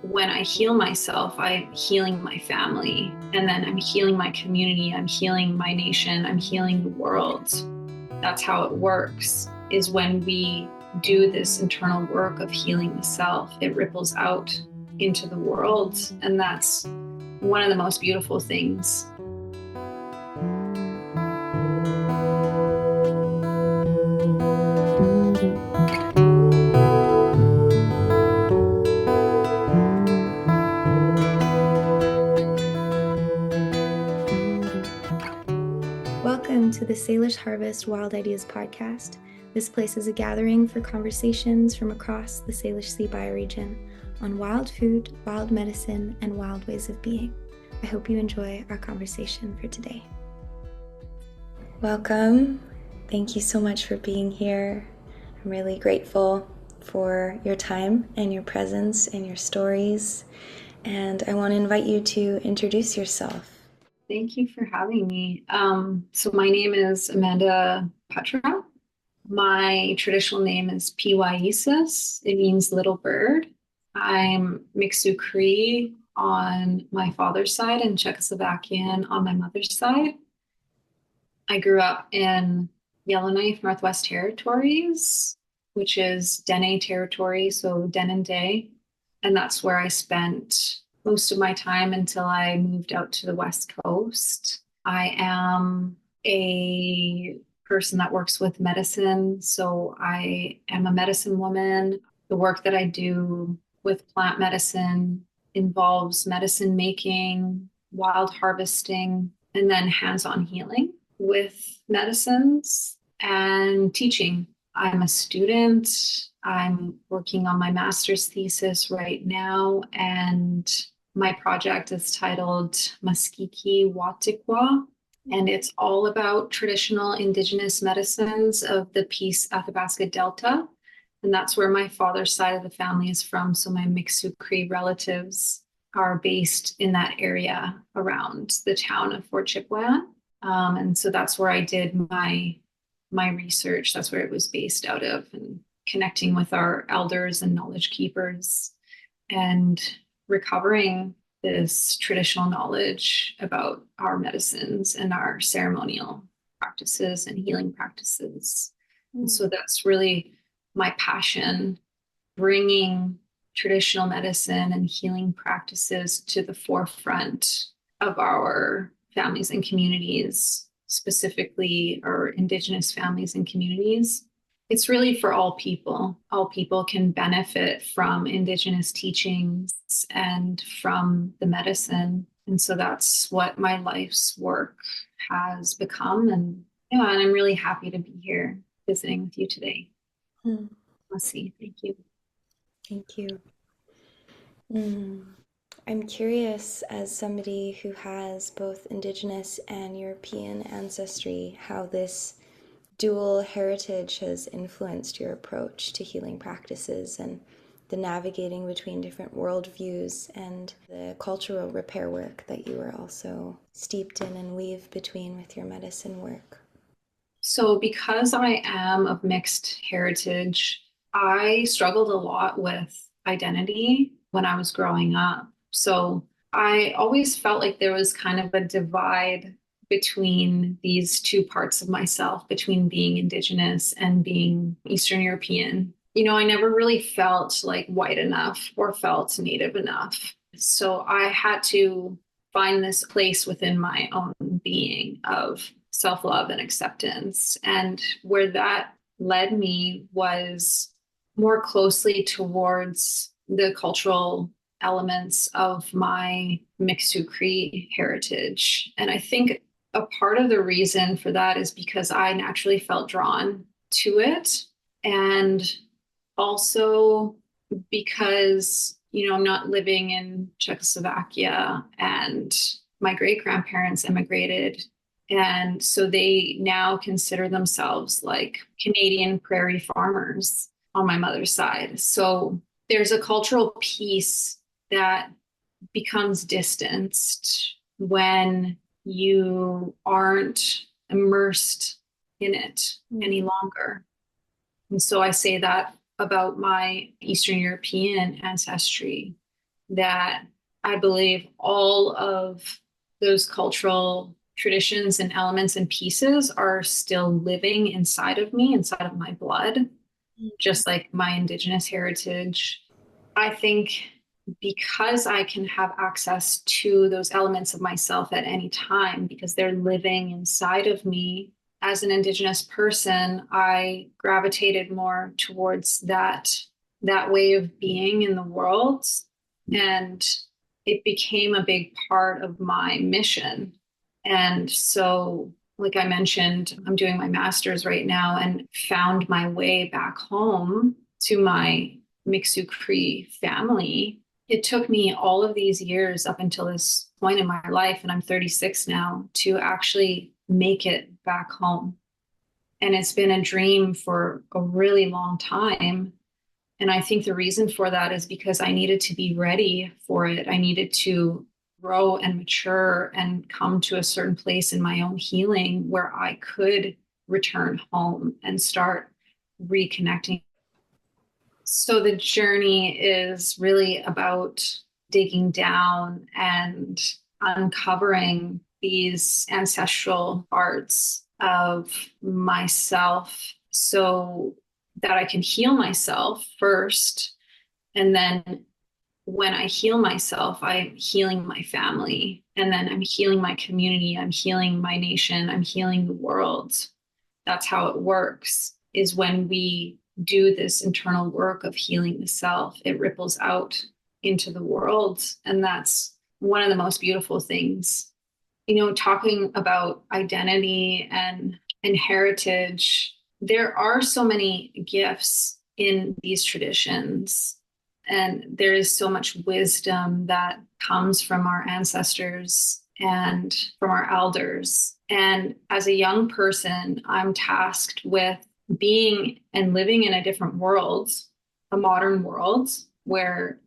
when I heal myself, I'm healing my family, and then I'm healing my community, I'm healing my nation, I'm healing the world. That's how it works, is when we do this internal work of healing the self, it ripples out into the world. And that's one of the most beautiful things. Welcome to the Salish Harvest Wild Ideas podcast. This place is a gathering for conversations from across the Salish Sea bioregion on wild food, wild medicine, and wild ways of being. I hope you enjoy our conversation for today. Welcome. Thank you so much for being here. I'm really grateful for your time and your presence and your stories. And I want to invite you to introduce yourself. Thank you for having me. So my name is Amanda Petra. My traditional name is Pyisis. It means little bird. I'm Mikisew Cree on my father's side and Czechoslovakian on my mother's side. I grew up in Yellowknife, Northwest Territories, which is Dene territory, so Denendeh. And that's where I spent most of my time until I moved out to the West Coast. I am a person that works with medicine, so I am a medicine woman. The work that I do with plant medicine involves medicine making, wild harvesting, and then hands-on healing with medicines and teaching. I'm a student. I'm working on my master's thesis right now, and my project is titled Maskiki Watikwa, and it's all about traditional Indigenous medicines of the Peace Athabasca Delta, and that's where my father's side of the family is from. So my Mikisew Cree relatives are based in that area around the town of Fort Chipewyan, and so that's where I did my research. That's where it was based out of, and connecting with our elders and knowledge keepers and recovering this traditional knowledge about our medicines and our ceremonial practices and healing practices. And so that's really my passion, bringing traditional medicine and healing practices to the forefront of our families and communities, specifically our Indigenous families and communities. It's really for all people. All people can benefit from Indigenous teachings and from the medicine. And so that's what my life's work has become. And I'm really happy to be here visiting with you today. Let's see. Thank you. Thank you. I'm curious, as somebody who has both Indigenous and European ancestry, how this dual heritage has influenced your approach to healing practices and the navigating between different worldviews and the cultural repair work that you are also steeped in and weave between with your medicine work. So because I am of mixed heritage, I struggled a lot with identity when I was growing up. So I always felt like there was kind of a divide between these two parts of myself, between being Indigenous and being Eastern European. I never really felt like white enough or felt Native enough. So I had to find this place within my own being of self-love and acceptance. And where that led me was more closely towards the cultural elements of my Mikisew Cree heritage. And I think a part of the reason for that is because I naturally felt drawn to it. And also because, I'm not living in Czechoslovakia, and my great-grandparents immigrated. And so they now consider themselves like Canadian prairie farmers on my mother's side. So there's a cultural piece that becomes distanced when you aren't immersed in it any longer. And so I say that about my Eastern European ancestry, that I believe all of those cultural traditions and elements and pieces are still living inside of me, inside of my blood, just like my Indigenous heritage. I think because I can have access to those elements of myself at any time, because they're living inside of me as an Indigenous person, I gravitated more towards that way of being in the world. And it became a big part of my mission. And so, like I mentioned, I'm doing my master's right now and found my way back home to my Mikisew Cree family. It took me all of these years up until this point in my life, and I'm 36 now, to actually make it back home. And it's been a dream for a really long time. And I think the reason for that is because I needed to be ready for it. I needed to grow and mature and come to a certain place in my own healing where I could return home and start reconnecting. So the journey is really about digging down and uncovering these ancestral parts of myself so that I can heal myself first. And then when I heal myself, I'm healing my family. And then I'm healing my community. I'm healing my nation. I'm healing the world. That's how it works, is when we do this internal work of healing the self, it ripples out into the world. And that's one of the most beautiful things. You know, talking about identity and heritage, there are so many gifts in these traditions, and there is so much wisdom that comes from our ancestors and from our elders. And as a young person, I'm tasked with being and living in a different world, a modern world, where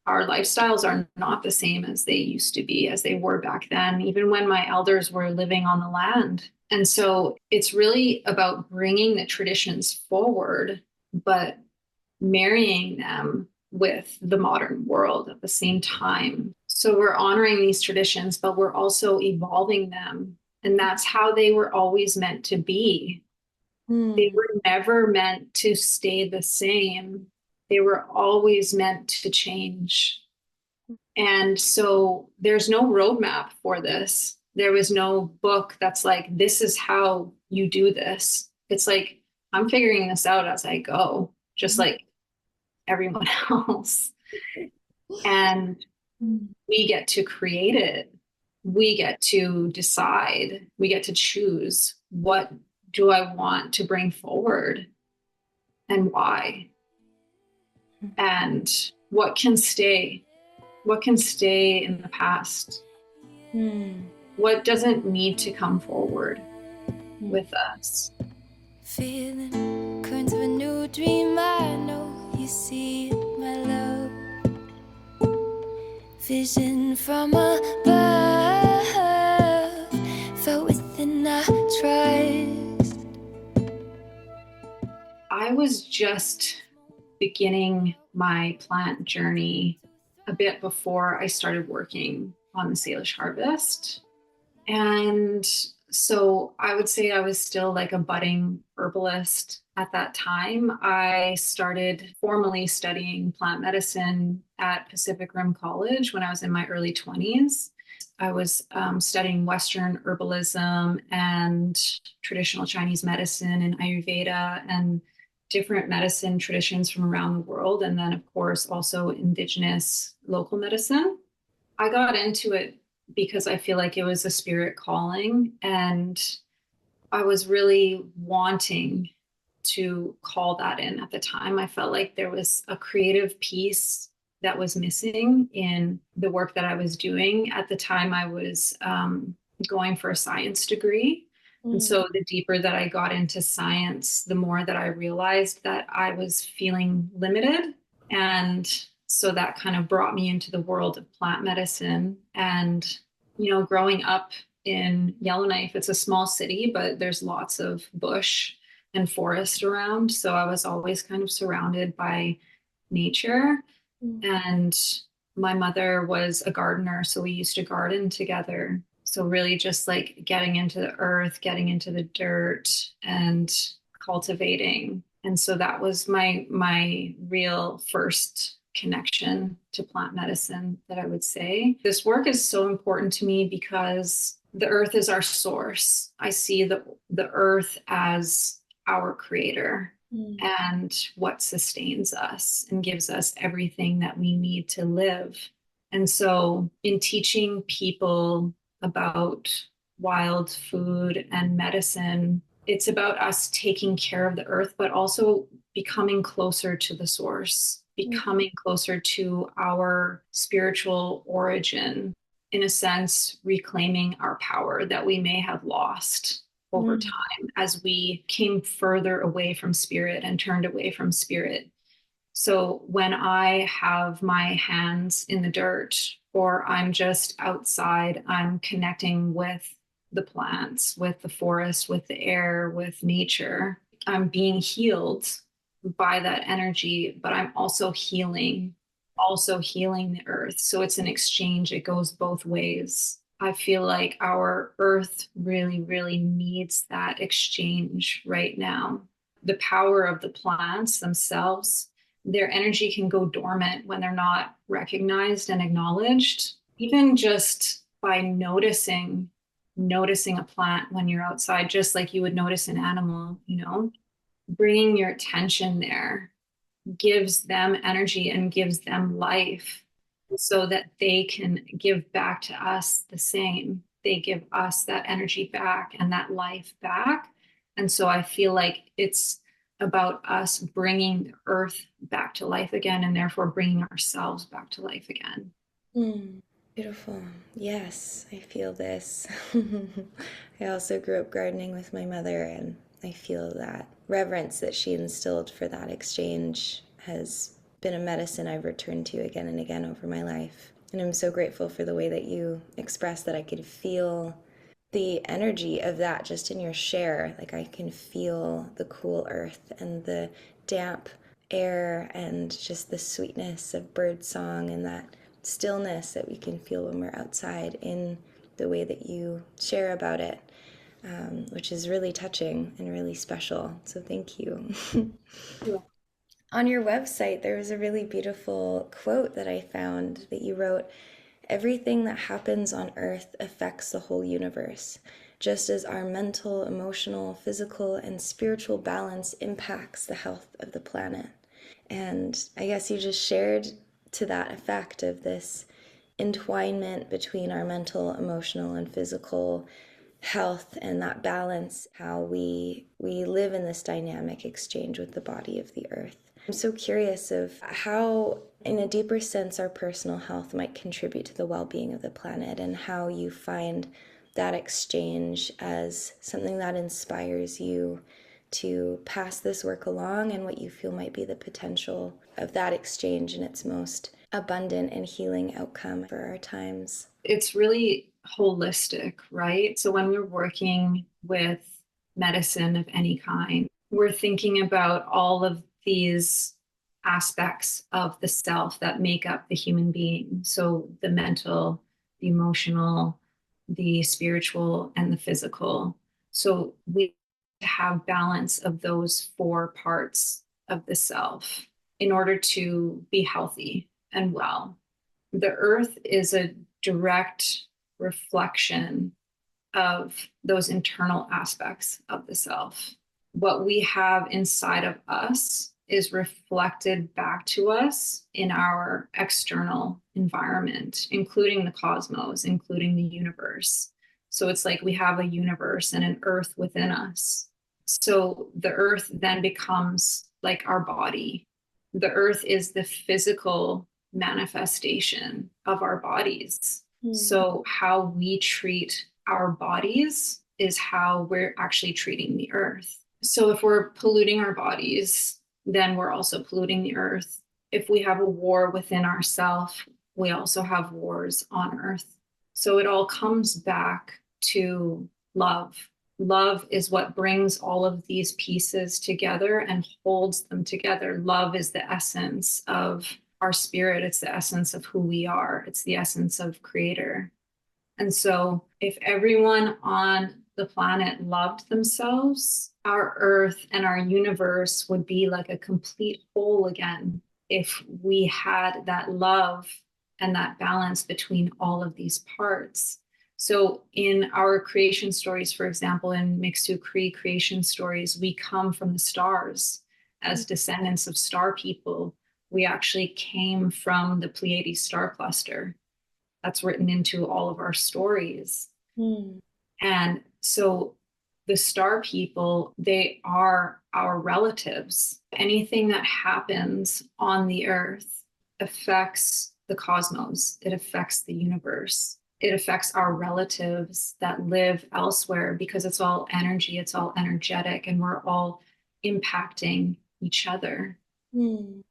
our lifestyles are not the same as they used to be, as they were back then, even when my elders were living on the land. And so it's really about bringing the traditions forward, but marrying them with the modern world at the same time. So we're honoring these traditions, but we're also evolving them. And that's how they were always meant to be. They were never meant to stay the same. They were always meant to change. And so there's no roadmap for this. There was no book that's like, this is how you do this. It's like, I'm figuring this out as I go, just like everyone else. And we get to create it. We get to decide. We get to choose, what do I want to bring forward and why? And what can stay? What can stay in the past? What doesn't need to come forward with us? Feeling currents of a new dream, I know you see it, my love. Vision from above, felt within our trust. I was just beginning my plant journey a bit before I started working on the Salish harvest. And so I would say I was still like a budding herbalist at that time. I started formally studying plant medicine at Pacific Rim College when I was in my early 20s. I was studying Western herbalism and traditional Chinese medicine and Ayurveda and different medicine traditions from around the world. And then, of course, also Indigenous local medicine. I got into it because I feel like it was a spirit calling, and I was really wanting to call that in at the time. I felt like there was a creative piece that was missing in the work that I was doing. At the time, I was going for a science degree. And so the deeper that I got into science, the more that I realized that I was feeling limited. And so that kind of brought me into the world of plant medicine. And, you know, growing up in Yellowknife, it's a small city, but there's lots of bush and forest around. So I was always kind of surrounded by nature. And My mother was a gardener, so we used to garden together. So really just like getting into the earth, getting into the dirt and cultivating. And so that was my real first connection to plant medicine that I would say. This work is so important to me because the earth is our source. I see the earth as our creator and what sustains us and gives us everything that we need to live. And so, in teaching people about wild food and medicine, it's about us taking care of the earth, but also becoming closer to the source, becoming closer to our spiritual origin, in a sense, reclaiming our power that we may have lost over time as we came further away from spirit and turned away from spirit. So when I have my hands in the dirt or I'm just outside, I'm connecting with the plants, with the forest, with the air, with nature. I'm being healed by that energy, but I'm also healing the earth. So it's an exchange. It goes both ways. I feel like our earth really, really needs that exchange right now. The power of the plants themselves, their energy can go dormant when they're not recognized and acknowledged. Even just by noticing a plant when you're outside, just like you would notice an animal, bringing your attention there gives them energy and gives them life so that they can give back to us the same. They give us that energy back and that life back. And so I feel like it's about us bringing the earth back to life again and therefore bringing ourselves back to life again. Beautiful. Yes, I feel this. I also grew up gardening with my mother, and I feel that reverence that she instilled for that exchange has been a medicine I've returned to again and again over my life. And I'm so grateful for the way that you expressed that. I could feel the energy of that just in your share. Like I can feel the cool earth and the damp air and just the sweetness of bird song and that stillness that we can feel when we're outside in the way that you share about it, which is really touching and really special. So thank you. Yeah. On your website, there was a really beautiful quote that I found that you wrote, "Everything that happens on Earth affects the whole universe, just as our mental, emotional, physical, and spiritual balance impacts the health of the planet." And I guess you just shared to that effect of this entwinement between our mental, emotional, and physical health and that balance, how we live in this dynamic exchange with the body of the earth. I'm so curious of how, in a deeper sense, our personal health might contribute to the well-being of the planet, and how you find that exchange as something that inspires you to pass this work along, and what you feel might be the potential of that exchange in its most abundant and healing outcome for our times. It's really holistic, right? So when we're working with medicine of any kind, we're thinking about all of these aspects of the self that make up the human being. So the mental, the emotional, the spiritual, and the physical. So we have balance of those four parts of the self in order to be healthy and well. The earth is a direct reflection of those internal aspects of the self. What we have inside of us is reflected back to us in our external environment, including the cosmos, including the universe. So it's like we have a universe and an earth within us. So the earth then becomes like our body. The earth is the physical manifestation of our bodies. So how we treat our bodies is how we're actually treating the earth. So if we're polluting our bodies, then we're also polluting the earth. If we have a war within ourselves, we also have wars on earth. So it all comes back to love. Love is what brings all of these pieces together and holds them together. Love is the essence of our spirit. It's the essence of who we are. It's the essence of creator. And so if everyone on the planet loved themselves, our earth and our universe would be like a complete whole again. If we had that love and that balance between all of these parts. So in our creation stories, for example, in Mikisew Cree creation stories, we come from the stars as descendants of star people. We actually came from the Pleiades star cluster. That's written into all of our stories. And so the star people, they are our relatives. Anything that happens on the earth affects the cosmos. It affects the universe. It affects our relatives that live elsewhere, because it's all energy, it's all energetic, and we're all impacting each other.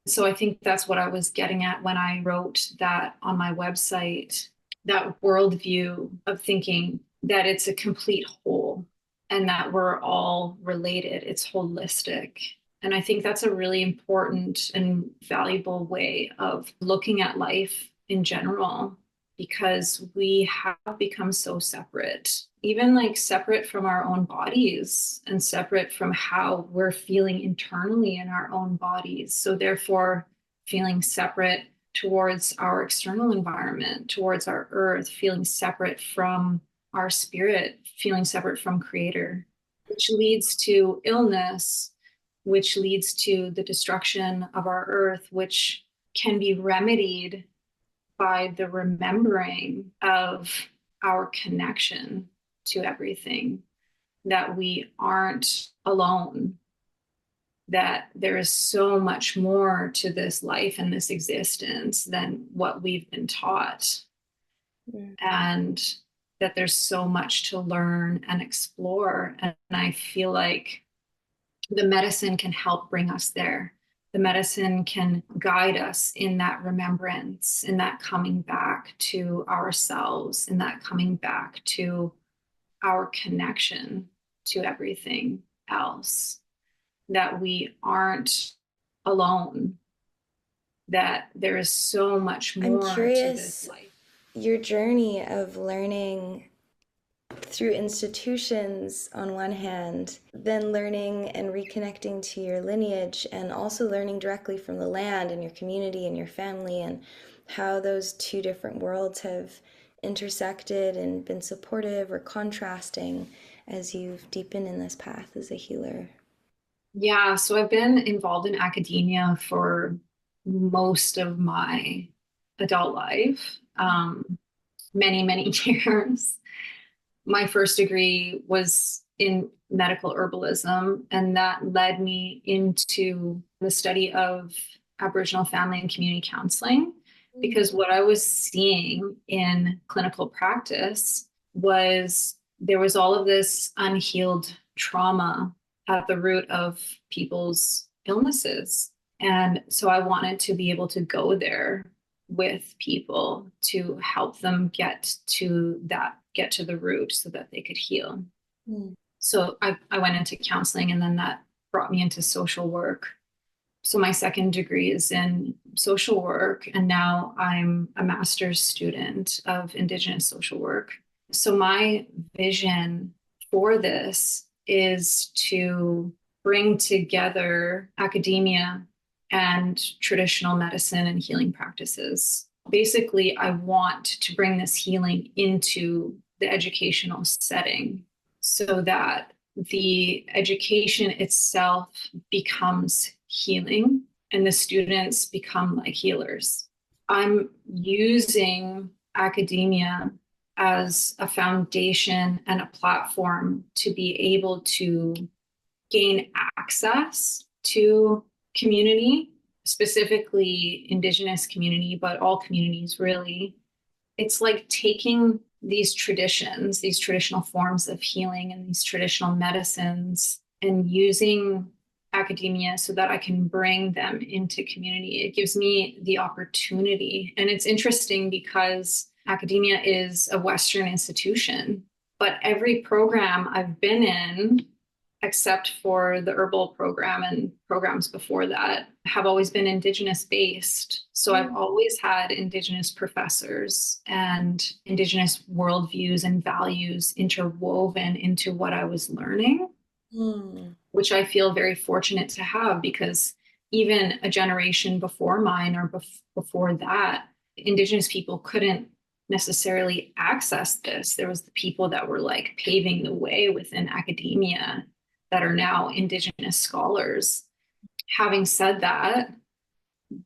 So I think that's what I was getting at when I wrote that on my website, that worldview of thinking that it's a complete whole and that we're all related. It's holistic. And I think that's a really important and valuable way of looking at life in general, because we have become so separate, even like separate from our own bodies and separate from how we're feeling internally in our own bodies. So therefore, feeling separate towards our external environment, towards our earth, feeling separate from our spirit, feeling separate from creator, which leads to illness, which leads to the destruction of our earth, which can be remedied by the remembering of our connection to everything, that we aren't alone, that there is so much more to this life and this existence than what we've been taught. And that there's so much to learn and explore. And I feel like the medicine can help bring us there. The medicine can guide us in that remembrance, in that coming back to ourselves, in that coming back to our connection to everything else, that we aren't alone, that there is so much more to this life. Your journey of learning through institutions on one hand, then learning and reconnecting to your lineage, and also learning directly from the land and your community and your family, and how those two different worlds have intersected and been supportive or contrasting as you've deepened in this path as a healer. Yeah, so I've been involved in academia for most of my adult life, many years. My first degree was in medical herbalism, and that led me into the study of Aboriginal family and community counseling, because what I was seeing in clinical practice was there was all of this unhealed trauma at the root of people's illnesses. And so I wanted to be able to go there with people to help them get to the root so that they could heal. So I went into counseling, and then that brought me into social work. So my second degree is in social work, and now I'm a master's student of Indigenous social work. So my vision for this is to bring together academia and traditional medicine and healing practices. Basically, I want to bring this healing into the educational setting so that the education itself becomes healing and the students become like healers. I'm using academia as a foundation and a platform to be able to gain access to community, specifically Indigenous community, but all communities really. It's like taking these traditions, these traditional forms of healing and these traditional medicines, and using academia so that I can bring them into community. It gives me the opportunity. And it's interesting because academia is a Western institution, but every program I've been in except for the herbal program and programs before that, have always been Indigenous based. So I've always had Indigenous professors and Indigenous worldviews and values interwoven into what I was learning, which I feel very fortunate to have, because even a generation before mine or before that, Indigenous people couldn't necessarily access this. There was the people that were like paving the way within academia that are now Indigenous scholars. Having said that,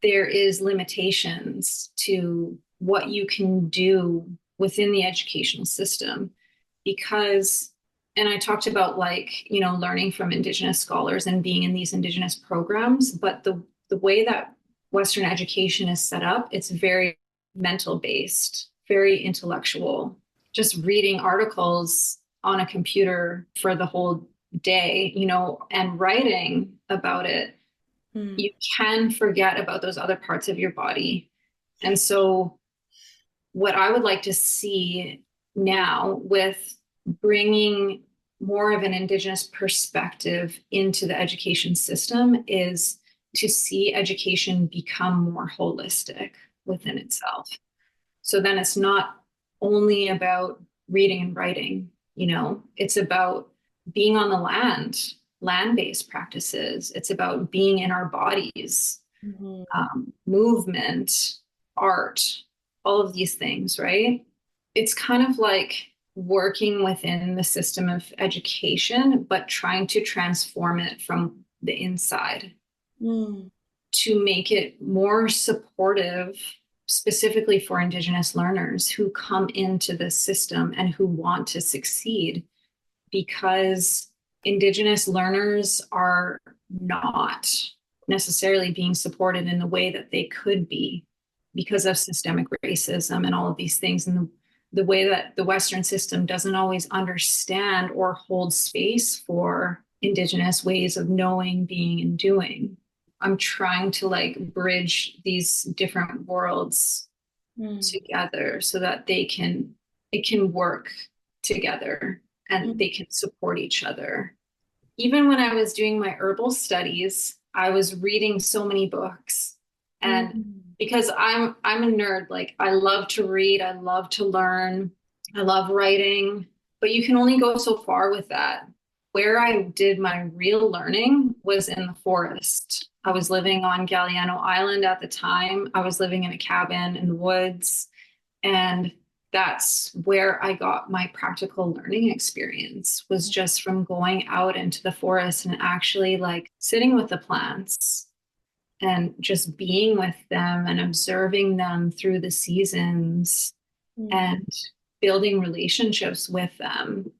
there is limitations to what you can do within the educational system, because, and I talked about like, you know, learning from Indigenous scholars and being in these Indigenous programs, but the way that Western education is set up, it's very mental based, very intellectual, just reading articles on a computer for the whole day, you know, and writing about it. You can forget about those other parts of your body. And so what I would like to see now with bringing more of an Indigenous perspective into the education system is to see education become more holistic within itself. So then it's not only about reading and writing, you know, it's about being on the land-based practices. It's about being in our bodies, movement, art, all of these things, right? It's kind of like working within the system of education, but trying to transform it from the inside to make it more supportive, specifically for Indigenous learners who come into the system and who want to succeed, because Indigenous learners are not necessarily being supported in the way that they could be because of systemic racism and all of these things, and the way that the Western system doesn't always understand or hold space for Indigenous ways of knowing, being, and doing. I'm trying to like bridge these different worlds together so that it can work together and they can support each other. Even when I was doing my herbal studies, I was reading so many books, and because I'm a nerd, like I love to read, I love to learn, I love writing, but you can only go so far with that. Where I did my real learning was in the forest. I was living on Galliano Island at the time. I was living in a cabin in the woods, and that's where I got my practical learning experience, was just from going out into the forest and actually like sitting with the plants and just being with them and observing them through the seasons and building relationships with them.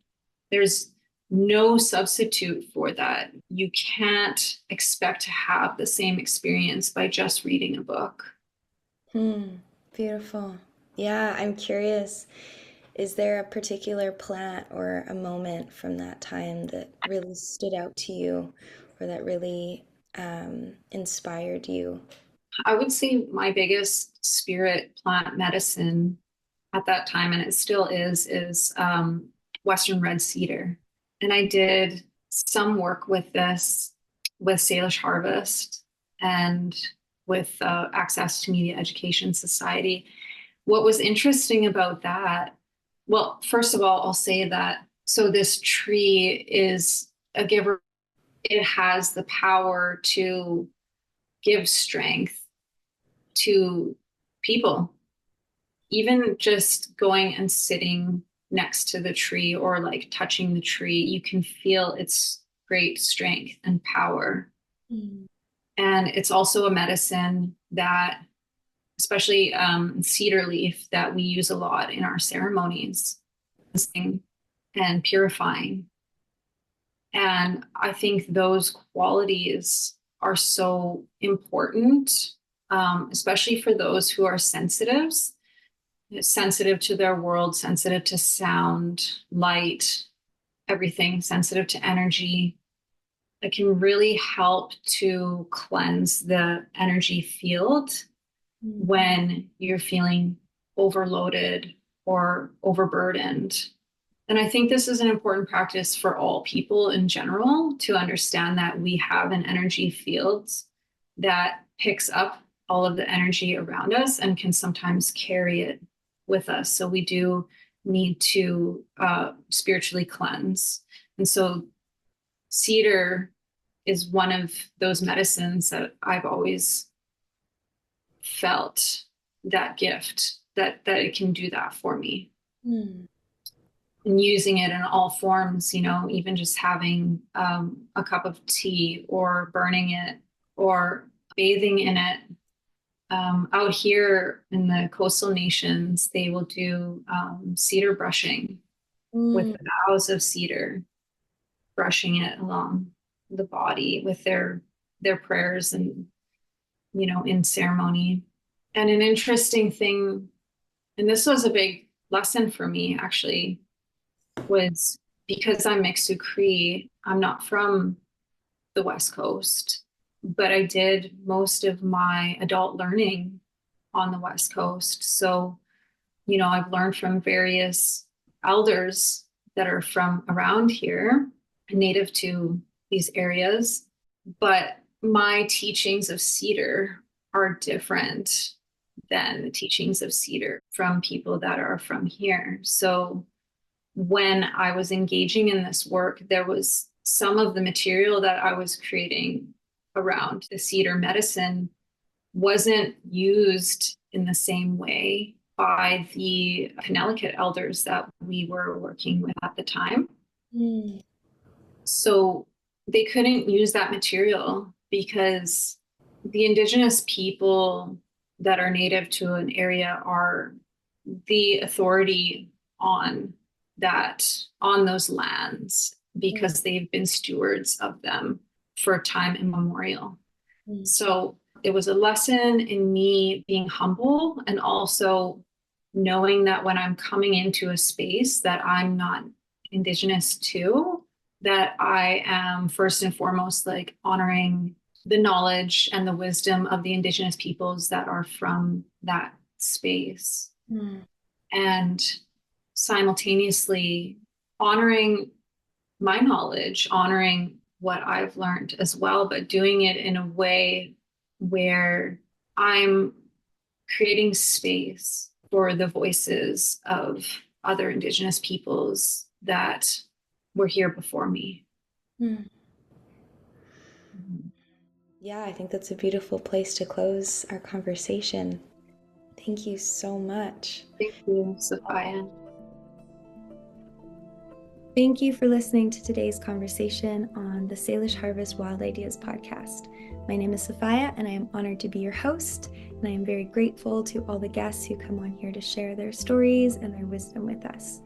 There's no substitute for that. You can't expect to have the same experience by just reading a book. Beautiful. Yeah, I'm curious, is there a particular plant or a moment from that time that really stood out to you or that really inspired you? I would say my biggest spirit plant medicine at that time, and it still is Western red cedar. And I did some work with this with Salish Harvest and with Access to Media Education Society. What was interesting about that, well, first of all, I'll say that, so this tree is a giver. It has the power to give strength to people. Even just going and sitting next to the tree or like touching the tree, you can feel its great strength and power. And it's also a medicine that, especially cedar leaf, that we use a lot in our ceremonies and purifying. And I think those qualities are so important, especially for those who are sensitive to their world, sensitive to sound, light, everything, sensitive to energy. It can really help to cleanse the energy field when you're feeling overloaded or overburdened. And I think this is an important practice for all people in general, to understand that we have an energy field that picks up all of the energy around us and can sometimes carry it with us. So we do need to spiritually cleanse. And so cedar is one of those medicines that I've always felt that gift, that it can do that for me. Mm. And using it in all forms, you know, even just having a cup of tea or burning it or bathing in it. Out here in the coastal nations, they will do cedar brushing with the boughs of cedar, brushing it along the body with their prayers and, you know, in ceremony. And an interesting thing, and this was a big lesson for me actually, was because I'm Mikisew Cree, I'm not from the West Coast, but I did most of my adult learning on the West Coast. So, you know, I've learned from various elders that are from around here, native to these areas, but my teachings of cedar are different than the teachings of cedar from people that are from here. So when I was engaging in this work, there was some of the material that I was creating around the cedar medicine wasn't used in the same way by the Connecticut elders that we were working with at the time. Mm. So they couldn't use that material because the Indigenous people that are native to an area are the authority on those lands, because they've been stewards of them for time immemorial. So it was a lesson in me being humble, and also knowing that when I'm coming into a space that I'm not Indigenous to, that I am first and foremost like honoring the knowledge and the wisdom of the Indigenous peoples that are from that space. And simultaneously honoring my knowledge, honoring what I've learned as well, but doing it in a way where I'm creating space for the voices of other Indigenous peoples that were here before me. Yeah, I think that's a beautiful place to close our conversation. Thank you so much. Thank you, Sophia. Thank you for listening to today's conversation on the Salish Harvest Wild Ideas podcast. My name is Sophia, and I am honored to be your host, and I am very grateful to all the guests who come on here to share their stories and their wisdom with us.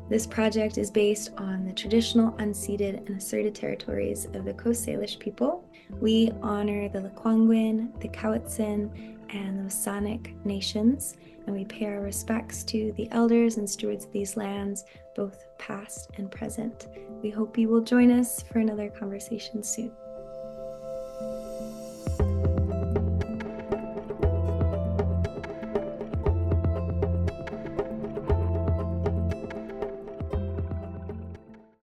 This project is based on the traditional unceded and asserted territories of the Coast Salish people. We honor the Hul'qumi'num, the SENÇOԹEN, and the Shamanic nations, and we pay our respects to the elders and stewards of these lands, both past and present. We hope you will join us for another conversation soon.